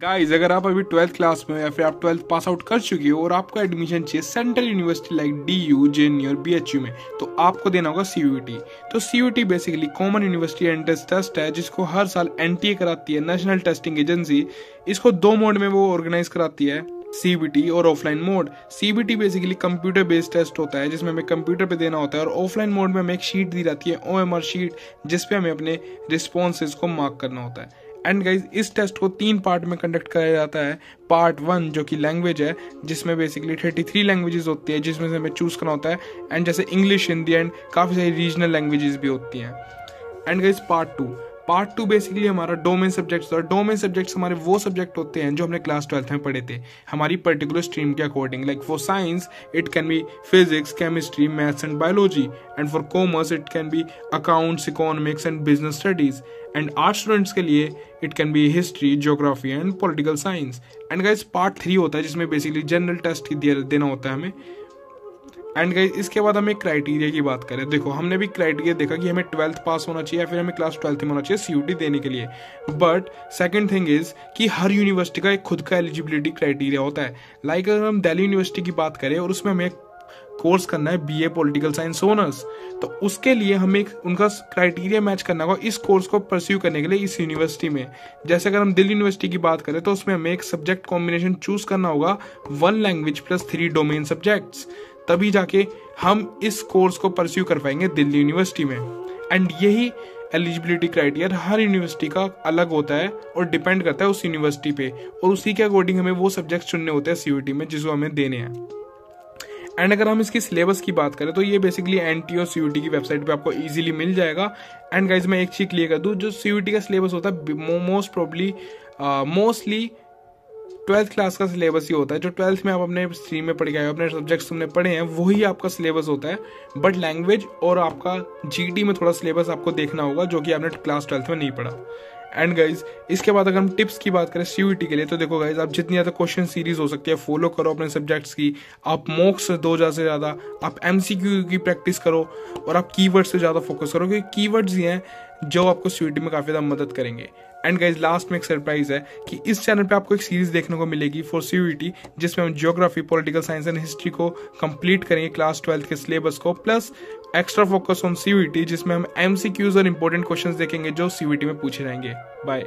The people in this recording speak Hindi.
गाइस, अगर आप अभी 12th क्लास में हो या फिर आप 12th पास आउट कर चुके हो और आपको एडमिशन चाहिए central university like DU, JNU और BHU में, तो आपको देना होगा CUET। तो CUET basically common university entrance test है जिसको हर साल NTA कराती है, नेशनल टेस्टिंग एजेंसी। इसको दो मोड में वो ऑर्गेनाइज कराती है, CBT और offline mode. CBT basically computer based test होता है जिसमें हमें कंप्यूटर पे देना होता है, और ऑफलाइन मोड में हमें एक शीट दी जाती है, OMR शीट, जिसपे हमें अपने रिस्पॉन्सेज को मार्क करना होता है। एंड गाइज, इस टेस्ट को 3 पार्ट में कंडक्ट कराया जाता है। पार्ट 1 जो कि लैंग्वेज है, जिसमें बेसिकली 33 लैंग्वेजेस होती है, जिसमें से हमें चूज करना होता है। एंड जैसे इंग्लिश, हिंदी एंड काफ़ी सारी रीजनल लैंग्वेजेस भी होती हैं। And guys, part two basically हमारा डोमेन सब्जेक्ट्स। और डोमेन सब्जेक्ट्स हमारे वो सब्जेक्ट होते हैं जो हमने क्लास 12th में पढ़े थे, हमारी पर्टिकुलर स्ट्रीम के according. Like for science it can be physics, chemistry, maths and biology. And for commerce it can be accounts, economics and business studies. And art students के लिए it can be history, geography and political science. And guys, part 3 होता है जिसमें बेसिकली जनरल टेस्ट देना होता है हमें। एंड गाइस, इसके बाद हम एक क्राइटेरिया की बात करें। देखो, हमने भी क्राइटेरिया देखा कि हमें 12th पास होना चाहिए या फिर हमें क्लास 12th में होना चाहिए CUET देने के लिए। बट सेकंड थिंग इज कि हर यूनिवर्सिटी का एक खुद का एलिजिबिलिटी क्राइटेरिया होता है। लाइक अगर हम दिल्ली यूनिवर्सिटी की बात करें और उसमें हमें कोर्स करना है BA पॉलिटिकल साइंस ऑनर्स, तो उसके लिए हमें एक उनका क्राइटेरिया मैच करना होगा इस कोर्स को परस्यू करने के लिए इस यूनिवर्सिटी में। जैसे अगर हम दिल्ली यूनिवर्सिटी की बात करें तो उसमें हमें एक सब्जेक्ट कॉम्बिनेशन चूज करना होगा, 1 लैंग्वेज प्लस 3 डोमेन सब्जेक्ट्स, तभी जाके हम इस कोर्स को परस्यू कर पाएंगे दिल्ली यूनिवर्सिटी में। एंड यही एलिजिबिलिटी क्राइटेरिया हर यूनिवर्सिटी का अलग होता है और डिपेंड करता है उस यूनिवर्सिटी पे, और उसी के अकॉर्डिंग हमें वो सब्जेक्ट चुनने होते हैं CUET में जिसको हमें देने हैं। एंड अगर हम इसकी सिलेबस की बात करें तो ये बेसिकली NTA और CUET की वेबसाइट पे आपको इजीली मिल जाएगा। एंड गाइज, मैं एक चीज क्लियर कर दूं, जो CUET का सिलेबस होता है मोस्टली 12th क्लास का सिलेबस ही होता है। जो 12th में आप अपने स्ट्रीम में पढ़ के आए हो, अपने सब्जेक्ट्स तुमने पढ़े हैं, वही आपका सिलेबस होता है। बट लैंग्वेज और आपका GT में थोड़ा सिलेबस आपको देखना होगा जो कि आपने क्लास 12th में नहीं पढ़ा। एंड गाइज, इसके बाद अगर हम टिप्स की बात करें CUET के लिए, तो देखो गाइज, आप जितनी ज़्यादा क्वेश्चन सीरीज हो सकती है फॉलो करो अपने सब्जेक्ट्स की। आप मॉक्स दो ज़्यादा से ज़्यादा, आप MCQ की प्रैक्टिस करो, और आप कीवर्ड से ज़्यादा फोकस करो, क्योंकि कीवर्ड्स ही हैं जो आपको CUET में काफ़ी ज़्यादा मदद करेंगे। एंड गाइज, लास्ट में एक सरप्राइज है कि इस चैनल पे आपको एक सीरीज देखने को मिलेगी फॉर CUET, जिसमें हम geography, political science and history को कंप्लीट करेंगे क्लास 12th के सिलेबस को, plus extra focus on CUET, जिसमें हम MCQs और इंपॉर्टेंट क्वेश्चंस देखेंगे जो CUET में पूछे जाएंगे। बाय।